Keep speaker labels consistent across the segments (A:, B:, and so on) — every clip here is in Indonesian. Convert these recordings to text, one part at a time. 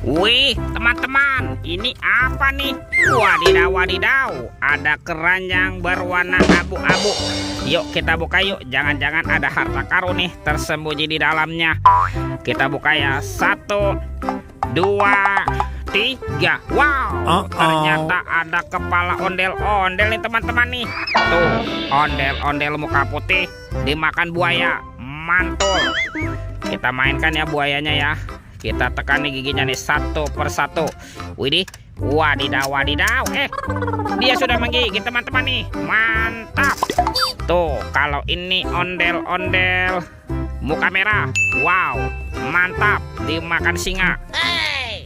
A: Wih, teman-teman, ini apa nih? Wadidaw, wadidaw, ada keranjang berwarna abu-abu. Yuk kita buka yuk, jangan-jangan ada harta karun nih tersembunyi di dalamnya. Kita buka ya, 1, 2, 3. Wow, ternyata ada kepala ondel-ondel nih teman-teman nih. Tuh, ondel-ondel muka putih dimakan buaya, mantul. Kita mainkan ya buayanya ya. Kita tekan nih giginya nih satu persatu. Widih, wadidaw, wadidaw. Dia sudah menggigit teman-teman nih. Mantap. Tuh, kalau ini ondel-ondel muka merah. Wow, mantap. Dimakan singa.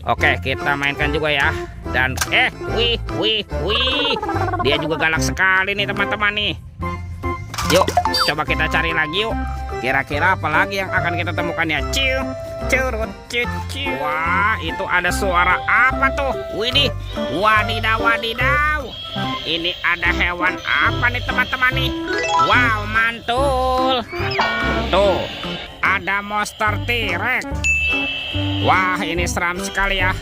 A: Oke, kita mainkan juga ya. Dan wih. Dia juga galak sekali nih teman-teman nih. Yuk, coba kita cari lagi yuk. Kira-kira apa lagi yang akan kita temukan ya? Curut. Wah, itu ada suara apa tuh? Widih, wadidaw, wadidaw. Ini ada hewan apa nih teman-teman nih? Wow, mantul. Tuh, ada monster T-Rex. Wah, ini seram sekali ya.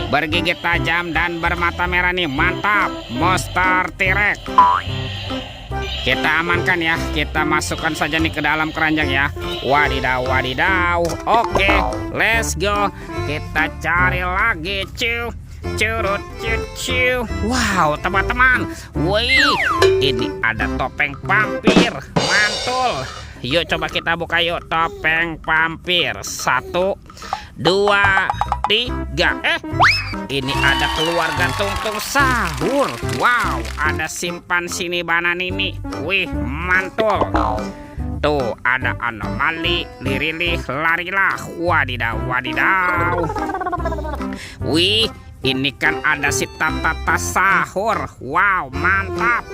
A: Bergigit tajam dan bermata merah nih. Mantap, monster T-Rex. Kita amankan ya. Kita masukkan saja nih ke dalam keranjang ya. Wadidaw, wadidaw. Oke, let's go. Kita cari lagi. Curut. Wow, teman-teman. Wih, ini ada topeng vampir. Mantul. Yuk coba kita buka yuk topeng vampir. 1, 2, 3. Ini ada keluarga Tung-Tung Sahur. Wow, ada simpan sini banan ini. Wih, mantul. Tuh, ada anomali, lirilih, larilah. Wadidaw, wadidaw. Wih, ini kan ada si Tata Sahur. Wow, mantap.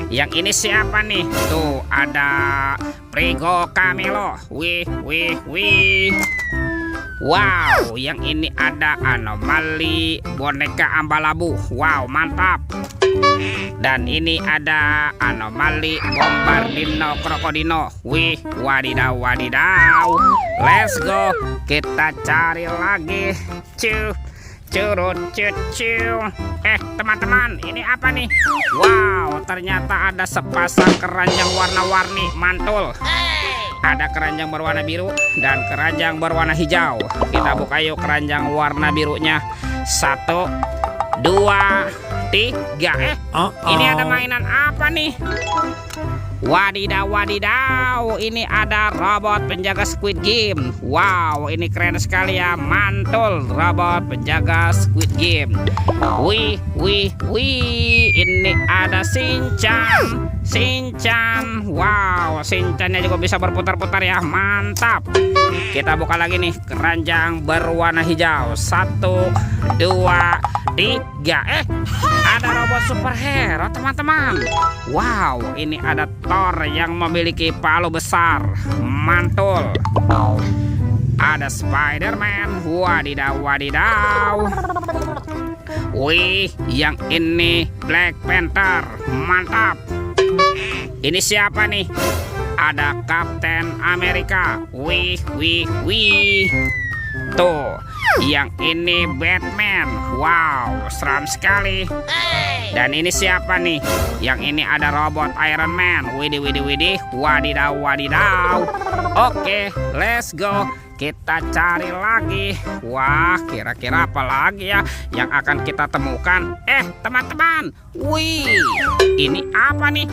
A: Yang ini siapa nih? Tuh, ada Prigo Camelo. Wih. Wow, yang ini ada anomali boneka Ambalabu. Wow, mantap. Dan ini ada anomali Bombardino Krokodino. Wih, wadidaw, wadidaw. Let's go. Kita cari lagi. Curut. Teman-teman, ini apa nih? Wow, ternyata ada sepasang keranjang warna-warni. Mantul. Ada keranjang berwarna biru dan keranjang berwarna hijau. Kita buka yuk keranjang warna birunya. 1, 2, 3. Ini ada mainan apa nih? Wadidaw, wadidaw. Ini ada robot penjaga Squid Game. Wow, ini keren sekali ya. Mantul, robot penjaga Squid Game. Wih. Ini ada Shinchan. Wow, Shinchannya juga bisa berputar-putar ya. Mantap. Kita buka lagi nih keranjang berwarna hijau. 1, 2, 3. Ada robot superhero teman-teman. Wow, ini ada Thor yang memiliki palu besar. Mantul. Ada Spider-Man. Wadidaw, wadidaw. Wih, yang ini Black Panther. Mantap. Ini siapa nih? Ada Captain America. Wih. Tuh, yang ini Batman. Wow, seram sekali. Dan ini siapa nih? Yang ini ada robot Iron Man. Widih. Wadidaw, wadidaw. Oke, let's go. Kita cari lagi. Wah, kira-kira apa lagi ya yang akan kita temukan? Teman-teman. Wih, ini apa nih?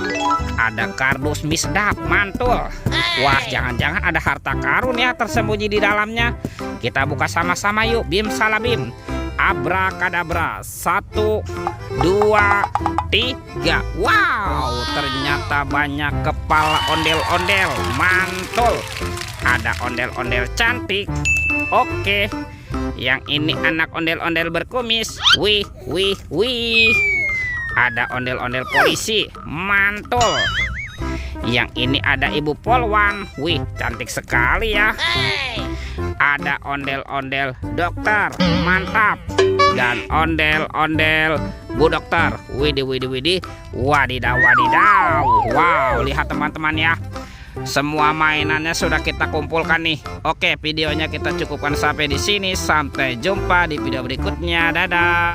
A: Ada kardus misdap. Mantul. Wah, jangan-jangan ada harta karun ya tersembunyi di dalamnya. Kita buka sama-sama yuk. Bim salabim. Abrakadabra. 1, 2, 3. Wow, ternyata banyak kepala ondel-ondel. Mantul. Ada ondel-ondel cantik. Oke, yang ini anak ondel-ondel berkumis. Wih. Ada ondel-ondel polisi. Mantul. Yang ini ada ibu polwan. Wih, cantik sekali ya. Ada ondel-ondel dokter. Mantap. Dan ondel-ondel bu dokter. Widih. Wadidaw, wadidaw. Wow, lihat teman-teman ya. Semua mainannya sudah kita kumpulkan nih. Oke, videonya kita cukupkan sampai di sini. Sampai jumpa di video berikutnya. Dadah.